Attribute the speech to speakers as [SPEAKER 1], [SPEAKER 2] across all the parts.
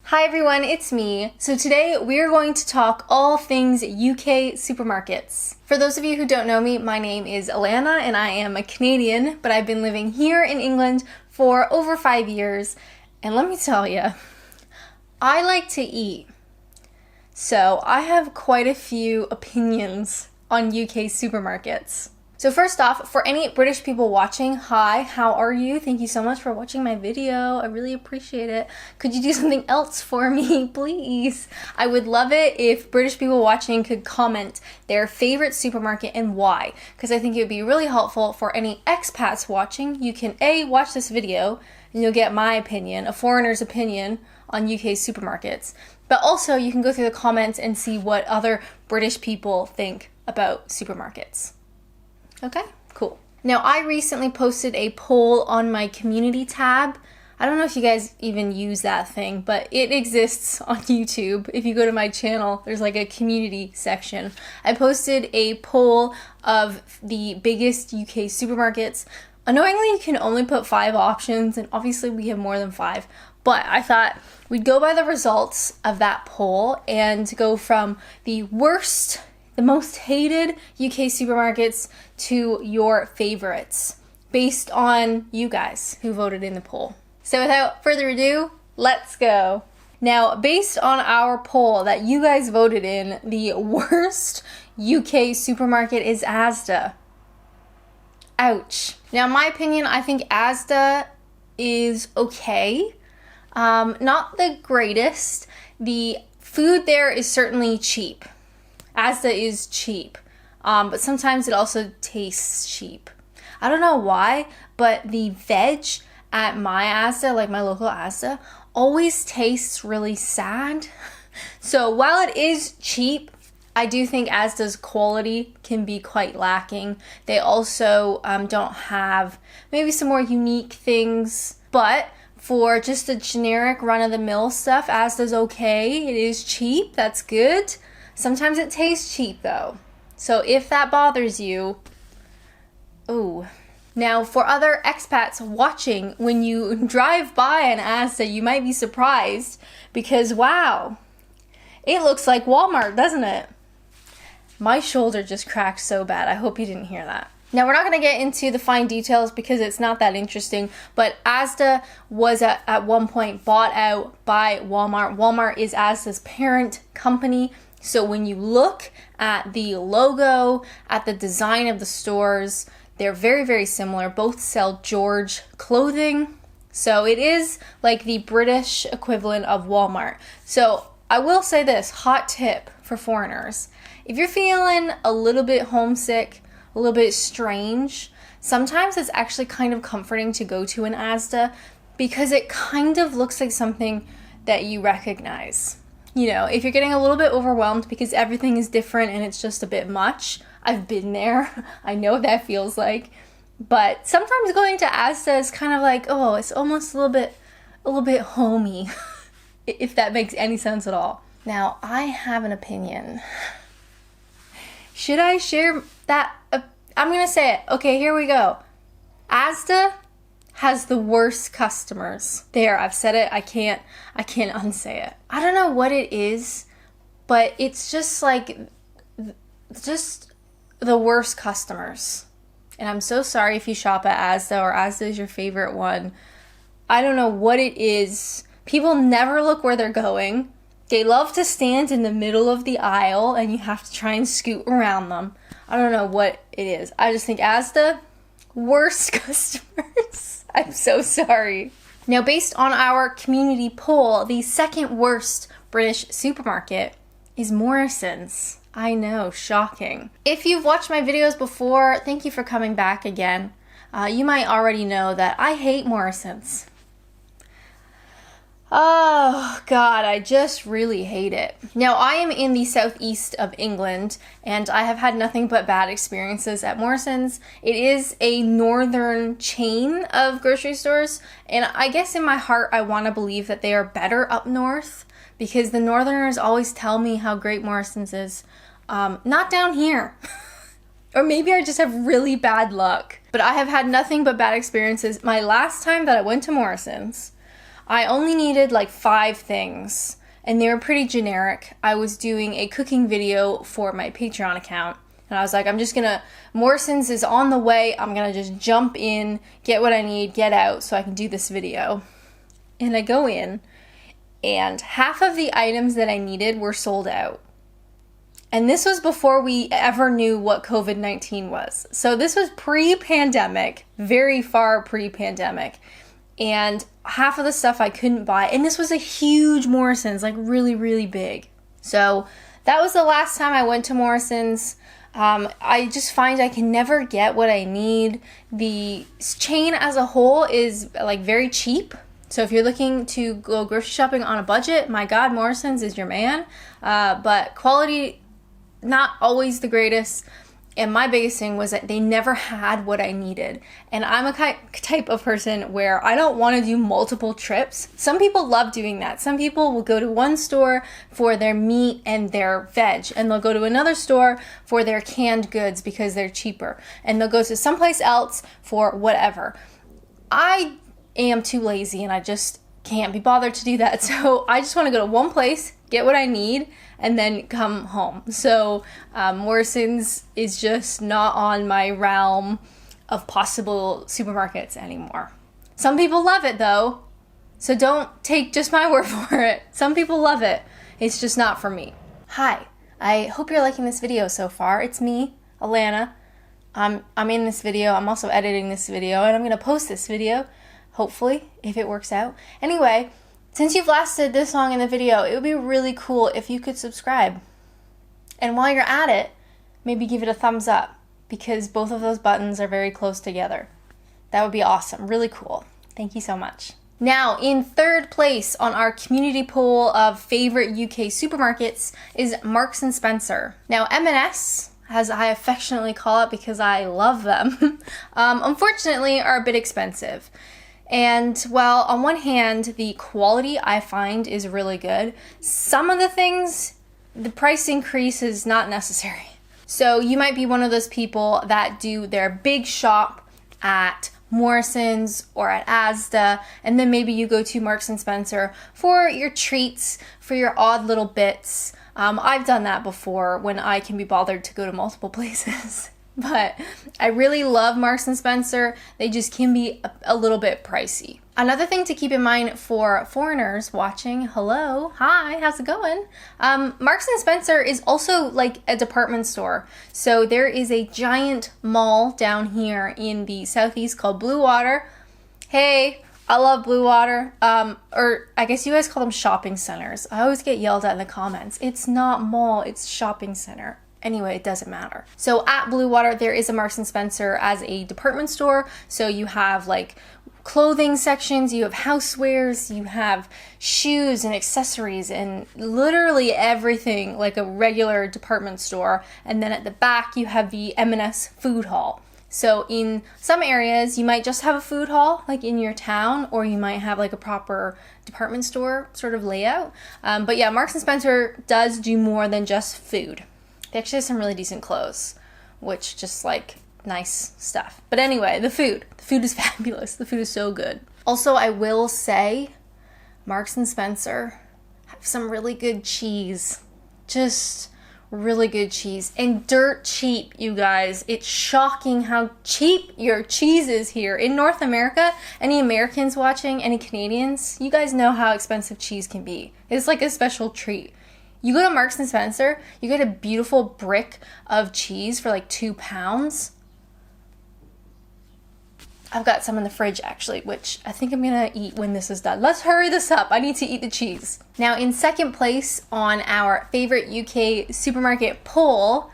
[SPEAKER 1] Hi everyone, it's me. So today we are going to talk all things UK supermarkets. For those of you who don't know me, my name is Alanna and I am a Canadian, but I've been living here in England for over 5 years. And let me tell you, I like to eat. So I have quite a few opinions on UK supermarkets. So first off, for any British people watching, hi, how are you? Thank you so much for watching my video. I really appreciate it. Could you do something else for me, please? I would love it if British people watching could comment their favorite supermarket and why, because I think it would be really helpful for any expats watching. You can A, watch this video and you'll get my opinion, a foreigner's opinion on UK supermarkets, but also you can go through the comments and see what other British people think about supermarkets. Okay, cool. Now, I recently posted a poll on my community tab. I don't know if you guys even use that thing, but it exists on YouTube. If you go to my channel, there's like a community section. I posted a poll of the biggest UK supermarkets. Annoyingly, you can only put 5 options, and obviously we have more than 5. But I thought we'd go by the results of that poll and go from the worst, the most hated UK supermarkets to your favorites based on you guys who voted in the poll. So without further ado, let's go. Now, based on our poll that you guys voted in, the worst UK supermarket is Asda. Ouch. Now, in my opinion, I think Asda is okay. Not the greatest. The food there is certainly cheap. Asda is cheap, but sometimes it also tastes cheap. I don't know why, but the veg at my Asda, like my local Asda, always tastes really sad. So while it is cheap, I do think Asda's quality can be quite lacking. They also don't have maybe some more unique things, but for just the generic run-of-the-mill stuff, Asda's okay. It is cheap, that's good. Sometimes it tastes cheap though. So if that bothers you, ooh. Now for other expats watching, when you drive by an Asda, you might be surprised because wow, it looks like Walmart, doesn't it? My shoulder just cracked so bad. I hope you didn't hear that. Now, we're not going to get into the fine details because it's not that interesting, but Asda was at one point bought out by Walmart. Walmart is Asda's parent company. So when you look at the logo, at the design of the stores, they're very, very similar. Both sell George clothing. So it is like the British equivalent of Walmart. So I will say this, hot tip for foreigners. If you're feeling a little bit homesick, a little bit strange, sometimes it's actually kind of comforting to go to an Asda because it kind of looks like something that you recognize. You know, if you're getting a little bit overwhelmed because everything is different and it's just a bit much, I've been there. I know what that feels like. But sometimes going to Asda is kind of like, oh, it's almost a little bit homey, if that makes any sense at all. Now, I have an opinion. Should I share that? I'm gonna say it. Okay, here we go. Asda has the worst customers. There, I've said it. I can't unsay it. I don't know what it is, but it's just like, just the worst customers. And I'm so sorry if you shop at Asda or Asda is your favorite one. I don't know what it is. People never look where they're going. They love to stand in the middle of the aisle and you have to try and scoot around them. I don't know what it is. I just think Asda, worst customers. I'm so sorry. Now, based on our community poll, the second worst British supermarket is Morrison's. I know, shocking. If you've watched my videos before, thank you for coming back again. You might already know that I hate Morrison's. Oh God, I just really hate it. Now, I am in the southeast of England and I have had nothing but bad experiences at Morrison's. It is a northern chain of grocery stores and I guess in my heart I want to believe that they are better up north because the northerners always tell me how great Morrison's is. Not down here. Or maybe I just have really bad luck. But I have had nothing but bad experiences. My last time that I went to Morrison's, I only needed like 5 things, and they were pretty generic. I was doing a cooking video for my Patreon account, and I was like, Morrison's is on the way, I'm gonna just jump in, get what I need, get out, so I can do this video. And I go in, and half of the items that I needed were sold out. And this was before we ever knew what COVID-19 was. So this was pre-pandemic, very far pre-pandemic. And half of the stuff I couldn't buy. And this was a huge Morrison's, like really, really big. So that was the last time I went to Morrison's. I just find I can never get what I need. The chain as a whole is like very cheap. So if you're looking to go grocery shopping on a budget, my God, Morrison's is your man. But quality, not always the greatest. And my biggest thing was that they never had what I needed. And I'm a type of person where I don't want to do multiple trips. Some people love doing that. Some people will go to one store for their meat and their veg, and they'll go to another store for their canned goods because they're cheaper. And they'll go to someplace else for whatever. I am too lazy and I just can't be bothered to do that. So I just want to go to one place, get what I need, and then come home. So Morrison's is just not on my realm of possible supermarkets anymore. Some people love it though, so don't take just my word for it. Some people love it. It's just not for me. Hi, I hope you're liking this video so far. It's me, Alanna. I'm in this video. I'm also editing this video, and I'm gonna post this video, hopefully, if it works out. Anyway, since you've lasted this long in the video, it would be really cool if you could subscribe. And while you're at it, maybe give it a thumbs up, because both of those buttons are very close together. That would be awesome, really cool. Thank you so much. Now, in third place on our community poll of favorite UK supermarkets is Marks & Spencer. Now, M&S, as I affectionately call it because I love them, unfortunately are a bit expensive. And while on one hand, the quality I find is really good, some of the things, the price increase is not necessary. So you might be one of those people that do their big shop at Morrison's or at Asda, and then maybe you go to Marks & Spencer for your treats, for your odd little bits. I've done that before when I can be bothered to go to multiple places. But I really love Marks & Spencer. They just can be a little bit pricey. Another thing to keep in mind for foreigners watching, hello, hi, how's it going? Marks & Spencer is also like a department store. So there is a giant mall down here in the southeast called Blue Water. Hey, I love Blue Water, or I guess you guys call them shopping centers. I always get yelled at in the comments. It's not mall, it's shopping center. Anyway, it doesn't matter. So at Blue Water, there is a Marks & Spencer as a department store. So you have like clothing sections, you have housewares, you have shoes and accessories and literally everything like a regular department store. And then at the back, you have the M&S food hall. So in some areas, you might just have a food hall like in your town, or you might have like a proper department store sort of layout. But yeah, Marks & Spencer does do more than just food. They actually have some really decent clothes, which just like nice stuff. But anyway, the food is fabulous. The food is so good. Also, I will say Marks & Spencer have some really good cheese. Just really good cheese. And dirt cheap, you guys. It's shocking how cheap your cheese is here. In North America, any Americans watching, any Canadians, you guys know how expensive cheese can be. It's like a special treat. You go to Marks & Spencer, you get a beautiful brick of cheese for like £2. I've got some in the fridge actually, which I think I'm gonna eat when this is done. Let's hurry this up. I need to eat the cheese. Now in second place on our favorite UK supermarket poll,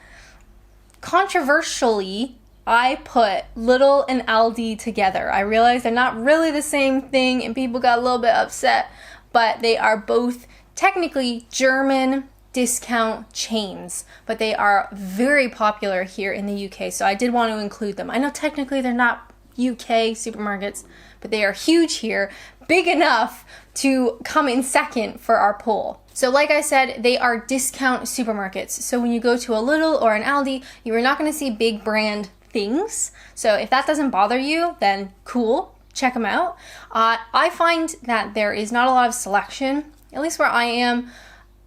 [SPEAKER 1] controversially, I put Lidl and Aldi together. I realize they're not really the same thing and people got a little bit upset, but they are both technically German discount chains, but they are very popular here in the UK, so I did want to include them. I know technically they're not UK supermarkets, but they are huge here, big enough to come in second for our poll. So like I said, they are discount supermarkets. So when you go to a Lidl or an Aldi, you are not going to see big brand things. So if that doesn't bother you, then cool. check them out. I find that there is not a lot of selection, at least where I am.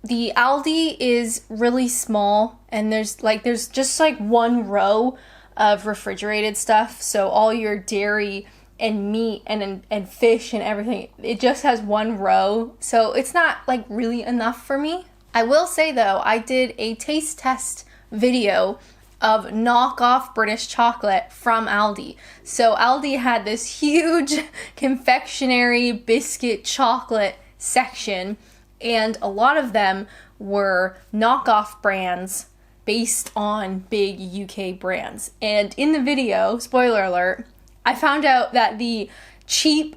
[SPEAKER 1] The Aldi is really small, and there's just like one row of refrigerated stuff. So all your dairy and meat and fish and everything, it just has one row. So it's not like really enough for me. I will say though, I did a taste test video of knockoff British chocolate from Aldi. So Aldi had this huge confectionery biscuit chocolate section, and a lot of them were knockoff brands based on big UK brands. And in the video, spoiler alert, I found out that the cheap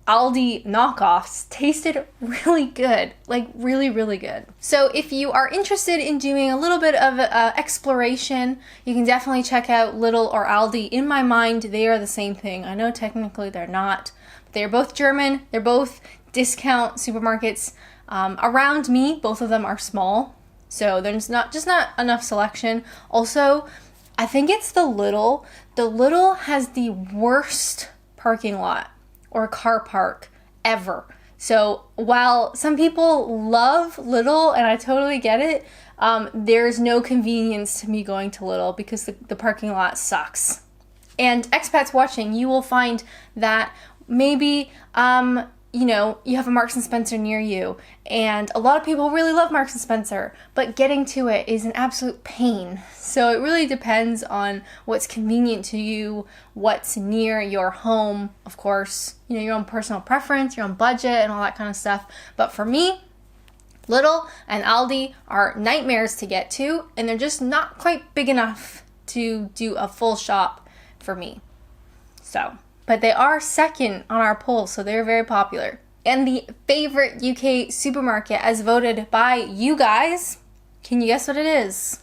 [SPEAKER 1] Aldi knockoffs tasted really good, like really, really good. So if you are interested in doing a little bit of exploration, you can definitely check out Lidl or Aldi. In my mind, they are the same thing. I know technically they're not, but they're both German. They're both discount supermarkets. Around me, both of them are small, so there's not enough selection. Also, I think it's the Lidl. The Lidl has the worst parking lot or car park ever. So while some people love Lidl, and I totally get it, there's no convenience to me going to Lidl because the parking lot sucks. And expats watching, you will find that maybe you have a Marks and Spencer near you, and a lot of people really love Marks and Spencer, but getting to it is an absolute pain. So it really depends on what's convenient to you, what's near your home, of course, your own personal preference, your own budget, and all that kind of stuff. But for me, Lidl and Aldi are nightmares to get to, and they're just not quite big enough to do a full shop for me. But they are second on our poll, so they're very popular. And the favorite UK supermarket as voted by you guys, can you guess what it is?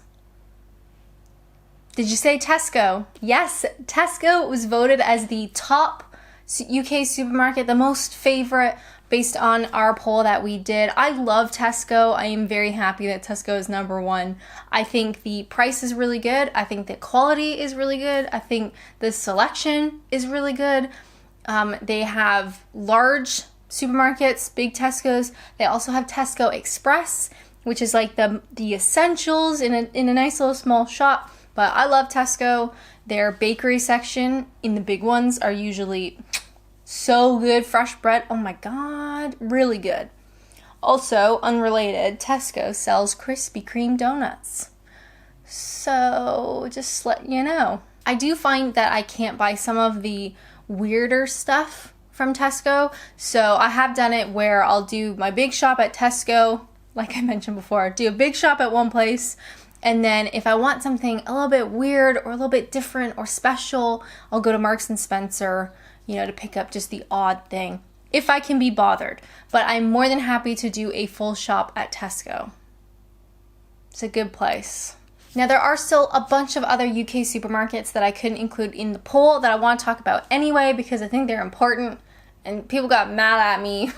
[SPEAKER 1] Did you say Tesco? Yes, Tesco was voted as the top UK supermarket, the most favorite based on our poll that we did. I love Tesco. I am very happy that Tesco is number one. I think the price is really good. I think the quality is really good. I think the selection is really good. They have large supermarkets, big Tesco's. They also have Tesco Express, which is like the essentials in a nice little small shop. But I love Tesco. Their bakery section in the big ones are usually so good. Fresh bread, oh my god, really good. Also, unrelated, Tesco sells Krispy Kreme donuts. So, just let you know. I do find that I can't buy some of the weirder stuff from Tesco. So, I have done it where I'll do my big shop at Tesco, like I mentioned before, do a big shop at one place, and then if I want something a little bit weird or a little bit different or special, I'll go to Marks and Spencer, to pick up just the odd thing, if I can be bothered. But I'm more than happy to do a full shop at Tesco. It's a good place. Now, there are still a bunch of other UK supermarkets that I couldn't include in the poll that I want to talk about anyway, because I think they're important, and people got mad at me.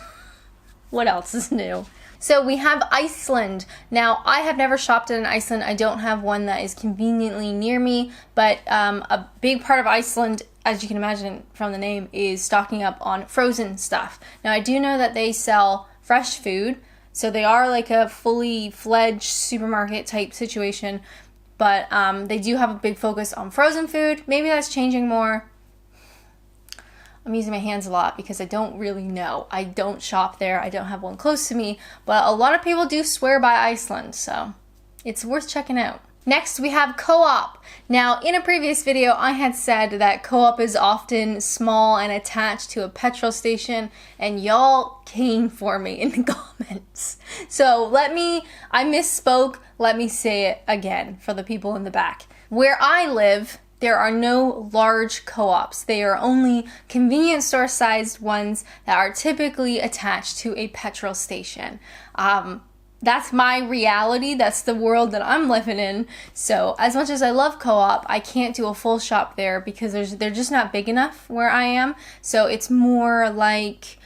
[SPEAKER 1] What else is new? So we have Iceland. Now, I have never shopped in Iceland. I don't have one that is conveniently near me, but a big part of Iceland, as you can imagine from the name, is stocking up on frozen stuff. Now, I do know that they sell fresh food, so they are like a fully fledged supermarket type situation, but they do have a big focus on frozen food. Maybe that's changing more. I'm using my hands a lot because I don't really know. I don't shop there. I don't have one close to me, but a lot of people do swear by Iceland, so it's worth checking out. Next, we have Co-op. Now, in a previous video, I had said that Co-op is often small and attached to a petrol station, and y'all came for me in the comments. So I misspoke. Let me say it again for the people in the back. Where I live, there are no large co-ops. They are only convenience store sized ones that are typically attached to a petrol station. That's my reality. That's the world that I'm living in. So as much as I love Co-op, I can't do a full shop there because they're just not big enough where I am. So it's more like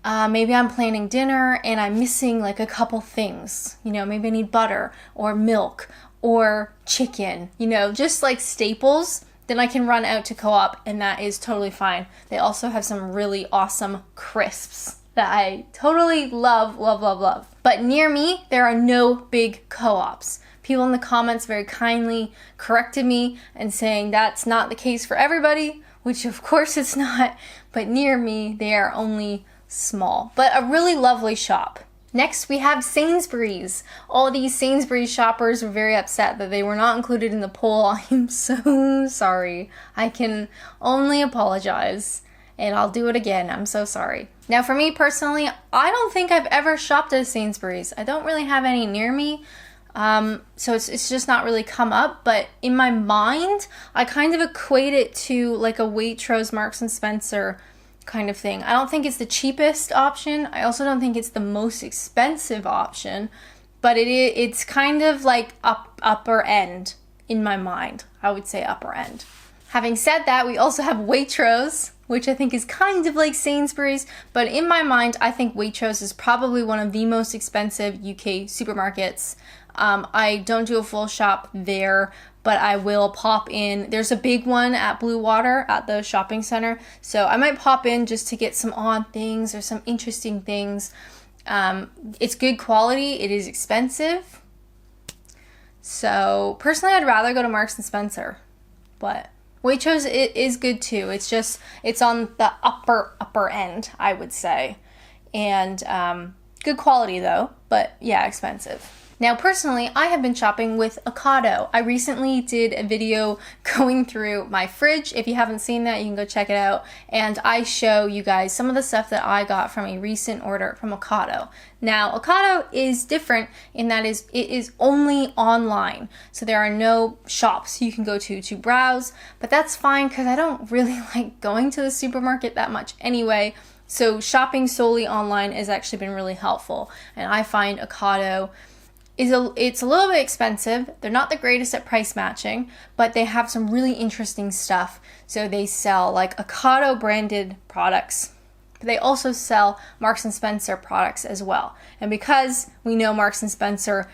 [SPEAKER 1] maybe I'm planning dinner and I'm missing like a couple things. Maybe I need butter or milk or chicken, just like staples then I can run out to Co-op, and that is totally fine. They also have some really awesome crisps that I totally love, love, love, love. But near me, there are no big Co-ops. People in the comments very kindly corrected me and saying that's not the case for everybody, which of course it's not, but near me, they are only small, but a really lovely shop. Next, we have Sainsbury's. All these Sainsbury's shoppers were very upset that they were not included in the poll. I am so sorry. I can only apologize, and I'll do it again. I'm so sorry. Now, for me personally, I don't think I've ever shopped at Sainsbury's. I don't really have any near me, so it's just not really come up. But in my mind, I kind of equate it to like a Waitrose, Marks and Spencer kind of thing. I don't think it's the cheapest option. I also don't think it's the most expensive option, but it's kind of like upper end in my mind. I would say upper end. Having said that, we also have Waitrose, which I think is kind of like Sainsbury's, but in my mind, I think Waitrose is probably one of the most expensive UK supermarkets. I don't do a full shop there, but I will pop in. There's a big one at Blue Water at the shopping center, so I might pop in just to get some odd things or some interesting things. It's good quality. It is expensive. So personally, I'd rather go to Marks and Spencer, but Waitrose is good too. It's on the upper end, I would say, and good quality though, but yeah, expensive. Now, personally, I have been shopping with Ocado. I recently did a video going through my fridge. If you haven't seen that, you can go check it out. And I show you guys some of the stuff that I got from a recent order from Ocado. Now, Ocado is different in that it is only online. So there are no shops you can go to browse, but that's fine because I don't really like going to the supermarket that much anyway. So shopping solely online has actually been really helpful. And I find Ocado it's a little bit expensive. They're not the greatest at price matching, but they have some really interesting stuff. So they sell like Ocado branded products, but they also sell Marks and Spencer products as well. And because we know Marks and Spencer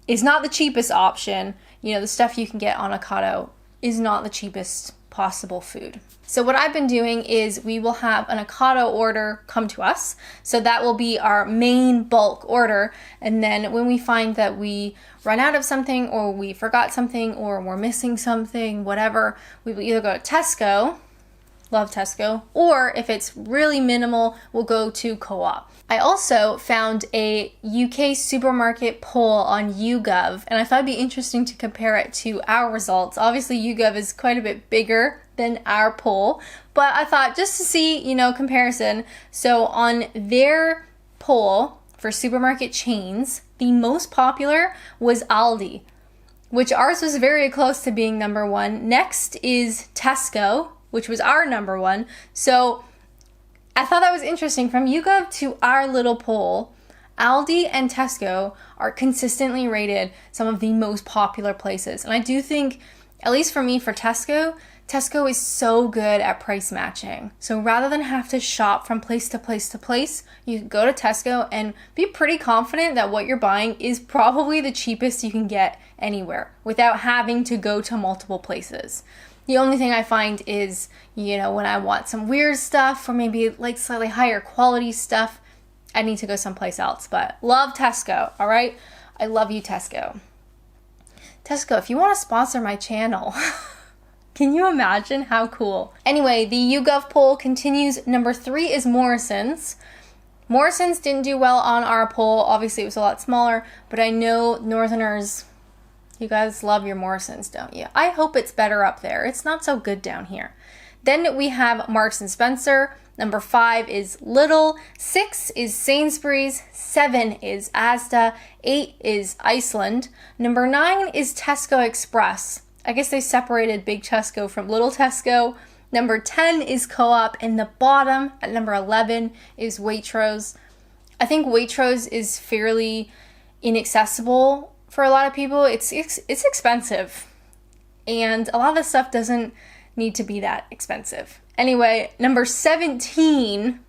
[SPEAKER 1] is not the cheapest option, the stuff you can get on Ocado is not the cheapest possible food. So what I've been doing is we will have an Ocado order come to us. So that will be our main bulk order. And then when we find that we run out of something or we forgot something or we're missing something, whatever, we will either go to Tesco, love Tesco, or if it's really minimal, we'll go to Co-op. I also found a UK supermarket poll on YouGov, and I thought it'd be interesting to compare it to our results. Obviously, YouGov is quite a bit bigger than our poll, but I thought just to see, comparison. So on their poll for supermarket chains, the most popular was Aldi, which ours was very close to being number one. Next is Tesco, which was our number one. So I thought that was interesting. From YouGov to our little poll, Aldi and Tesco are consistently rated some of the most popular places. And I do think, at least for me, for Tesco is so good at price matching. So rather than have to shop from place to place to place, you can go to Tesco and be pretty confident that what you're buying is probably the cheapest you can get anywhere without having to go to multiple places. The only thing I find is, when I want some weird stuff or maybe like slightly higher quality stuff, I need to go someplace else. But love Tesco, all right? I love you, Tesco. Tesco, if you want to sponsor my channel, can you imagine how cool? Anyway, the YouGov poll continues. Number 3 is Morrison's. Morrison's didn't do well on our poll. Obviously, it was a lot smaller, but I know Northerners, you guys love your Morrison's, don't you? I hope it's better up there. It's not so good down here. Then we have Marks and Spencer. Number 5 is Lidl. 6 is Sainsbury's. 7 is Asda. 8 is Iceland. Number 9 is Tesco Express. I guess they separated Big Tesco from Little Tesco. Number 10 is Co-op. And the bottom at number 11 is Waitrose. I think Waitrose is fairly inaccessible for a lot of people. It's expensive, and a lot of the stuff doesn't need to be that expensive. Anyway, number 17,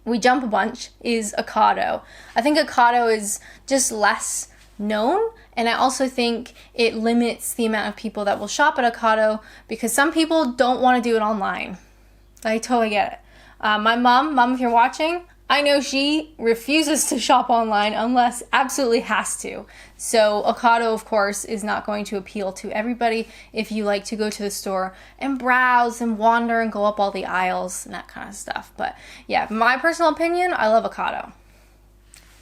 [SPEAKER 1] we jump a bunch, is Ocado. I think Ocado is just less known. And I also think it limits the amount of people that will shop at Ocado because some people don't want to do it online. I totally get it. My mom, if you're watching, I know she refuses to shop online unless absolutely has to. So Ocado, of course, is not going to appeal to everybody if you like to go to the store and browse and wander and go up all the aisles and that kind of stuff. But yeah, my personal opinion, I love Ocado.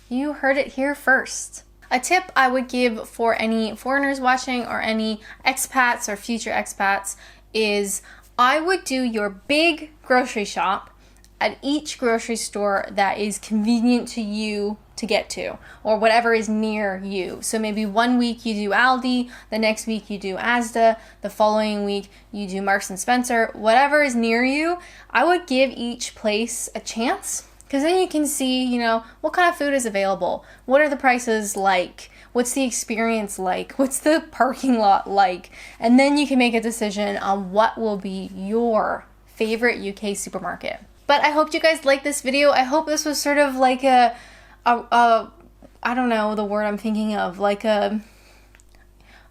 [SPEAKER 1] You heard it here first. A tip I would give for any foreigners watching or any expats or future expats is I would do your big grocery shop at each grocery store that is convenient to you to get to, or whatever is near you. So maybe one week you do Aldi, the next week you do Asda, the following week you do Marks and Spencer. Whatever is near you, I would give each place a chance, because then you can see, you know, what kind of food is available, what are the prices like, what's the experience like, what's the parking lot like, and then you can make a decision on what will be your favorite UK supermarket. But I hope you guys liked this video. I hope this was sort of like a I don't know the word I'm thinking of, like a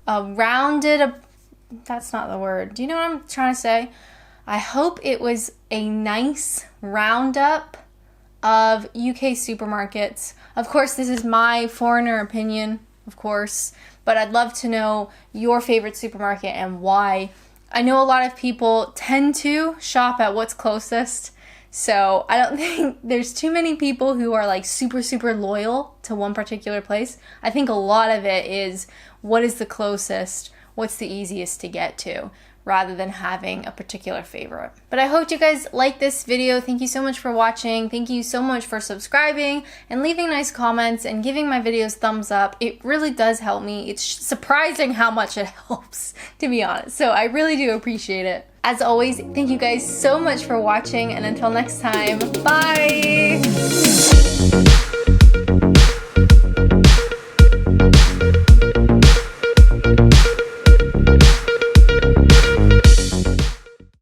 [SPEAKER 1] rounded, that's not the word. Do you know what I'm trying to say? I hope it was a nice roundup of UK supermarkets. Of course, this is my foreigner opinion, of course, but I'd love to know your favorite supermarket and why. I know a lot of people tend to shop at what's closest, so I don't think there's too many people who are like super loyal to one particular place. I think a lot of it is what is the closest, what's the easiest to get to, rather than having a particular favorite. But I hope you guys like this video. Thank you so much for watching. Thank you so much for subscribing and leaving nice comments and giving my videos thumbs up. It really does help me. It's surprising how much it helps, to be honest. So I really do appreciate it. As always, thank you guys so much for watching, and until next time, bye!